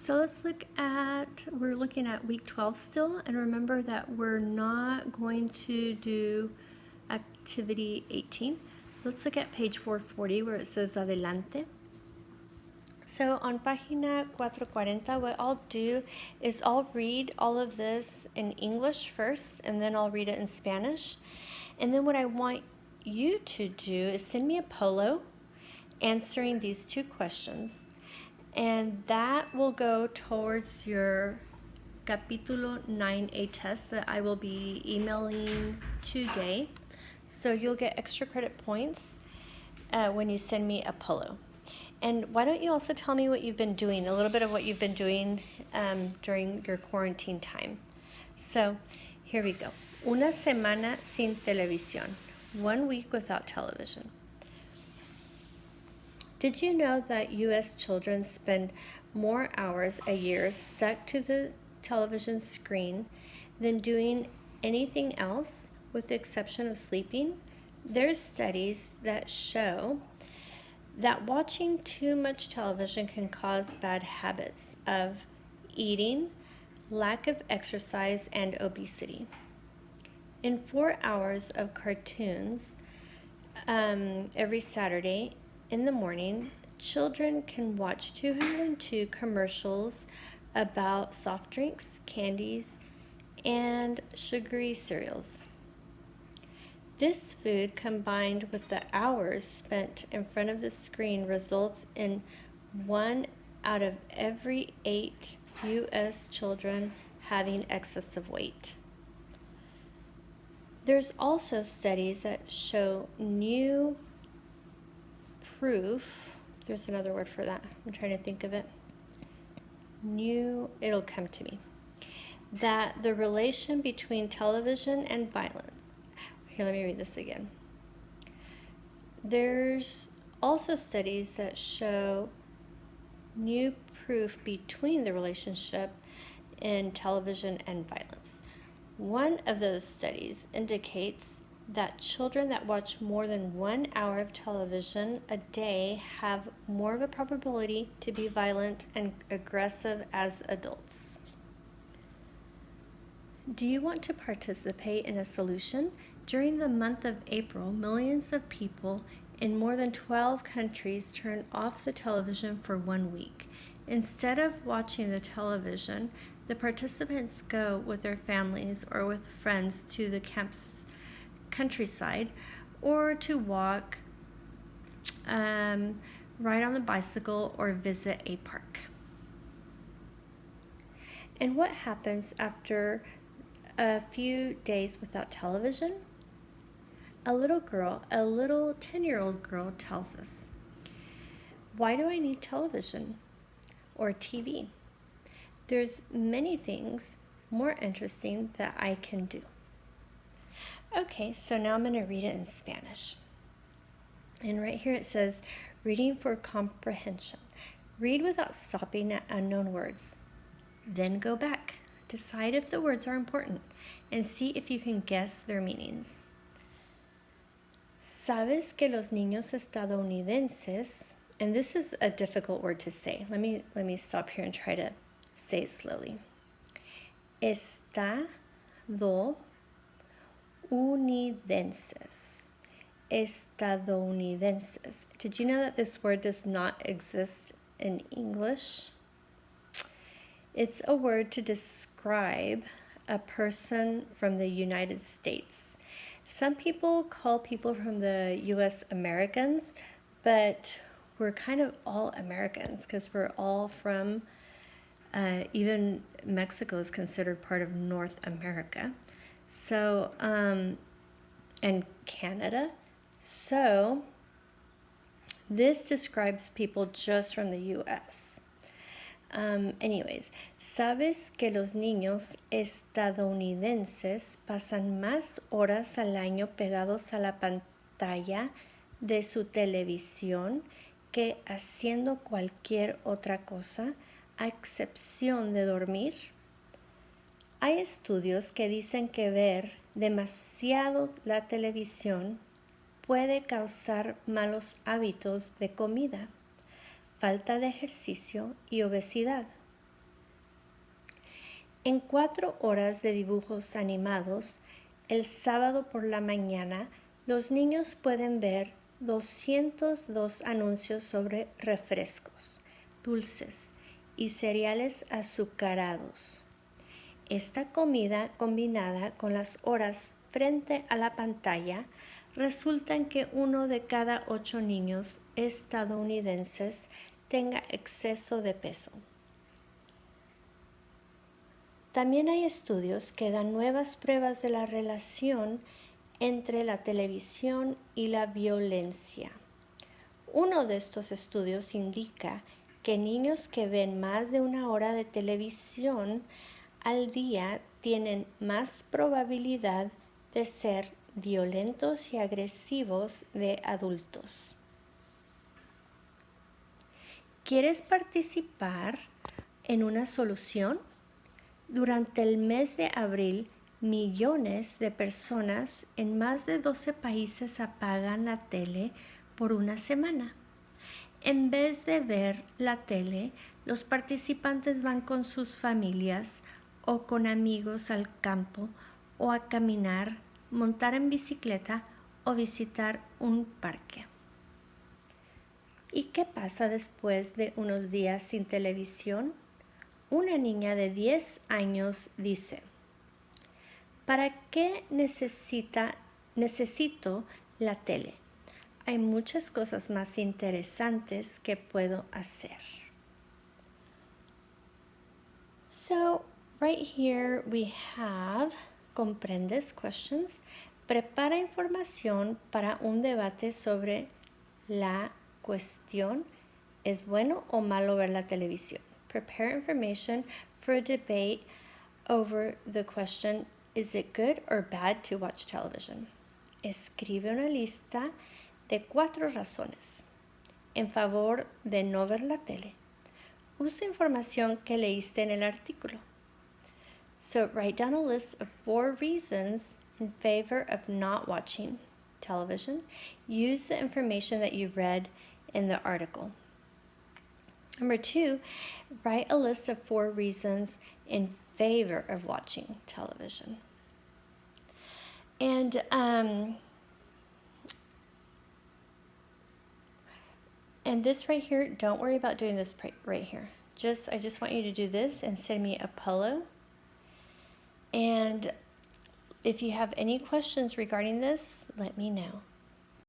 So we're looking at week 12 still, and remember that we're not going to do activity 18. Let's look at page 440 where it says Adelante. So on página 440, what I'll do is I'll read all of this in English first, and then I'll read it in Spanish. And then what I want you to do is send me a polo answering these two questions. And that will go towards your Capítulo 9A test that I will be emailing today. So you'll get extra credit points when you send me a polo. And why don't you also tell me what you've been doing, a little bit of what you've been doing during your quarantine time. So here we go. Una semana sin televisión. 1 week without television. Did you know that U.S. children spend more hours a year stuck to the television screen than doing anything else, with the exception of sleeping? There's studies that show that watching too much television can cause bad habits of eating, lack of exercise, and obesity. In 4 hours of cartoons every Saturday in the morning, children can watch 202 commercials about soft drinks, candies, and sugary cereals. This food, combined with the hours spent in front of the screen, results in 1 out of every 8 U.S. children having excessive weight. There's also studies that show new proof. There's another word for that. I'm trying to think of it. It'll come to me. That the relation between television and violence. Here, let me read this again. There's also studies that show new proof between the relationship in television and violence. One of those studies indicates that children that watch more than 1 hour of television a day have more of a probability to be violent and aggressive as adults. Do you want to participate in a solution? During the month of April, millions of people in more than 12 countries turned off the television for 1 week. Instead of watching the television, the participants go with their families or with friends to the countryside, or to walk, ride on the bicycle, or visit a park. And what happens after a few days without television? A little 10-year-old girl tells us, "Why do I need television or TV? There's many things more interesting that I can do." Okay, so now I'm going to read it in Spanish. And right here it says, reading for comprehension. Read without stopping at unknown words. Then go back. Decide if the words are important and see if you can guess their meanings. ¿Sabes que los niños estadounidenses, and this is a difficult word to say. Let me stop here and try to say it slowly. Estadounidenses. Did you know that this word does not exist in English? It's a word to describe a person from the United States. Some people call people from the U.S. Americans, but we're kind of all Americans because we're all from, even Mexico is considered part of North America. So, and Canada. So, this describes people just from the U.S. Anyways, ¿sabes que los niños estadounidenses pasan más horas al año pegados a la pantalla de su televisión que haciendo cualquier otra cosa, a excepción de dormir? Hay estudios que dicen que ver demasiado la televisión puede causar malos hábitos de comida, falta de ejercicio y obesidad. En 4 horas de dibujos animados, el sábado por la mañana, los niños pueden ver 202 anuncios sobre refrescos, dulces y cereales azucarados. Esta comida combinada con las horas frente a la pantalla resulta en que 1 de cada 8 niños estadounidenses tenga exceso de peso. También hay estudios que dan nuevas pruebas de la relación entre la televisión y la violencia. Uno de estos estudios indica que niños que ven más de 1 hora de televisión al día tienen más probabilidad de ser violentos y agresivos de adultos. ¿Quieres participar en una solución? Durante el mes de abril, millones de personas en más de 12 países apagan la tele por una semana. En vez de ver la tele, los participantes van con sus familias o con amigos al campo o a caminar, montar en bicicleta o visitar un parque. ¿Y qué pasa después de unos días sin televisión? Una niña de 10 años dice: ¿para qué necesito la tele? Hay muchas cosas más interesantes que puedo hacer. So, right here we have ¿comprendes? Questions. Prepara información para un debate sobre la cuestión: ¿es bueno o malo ver la televisión? Prepare information for a debate over the question: is it good or bad to watch television? Escribe una lista de 4 razones en favor de no ver la tele. Usa información que leíste en el artículo. So write down a list of 4 reasons in favor of not watching television. Use the information that you read in the article. Number 2, write a list of 4 reasons in favor of watching television. And this right here, don't worry about doing this right here. I just want you to do this and send me a polo. And if you have any questions regarding this, let me know.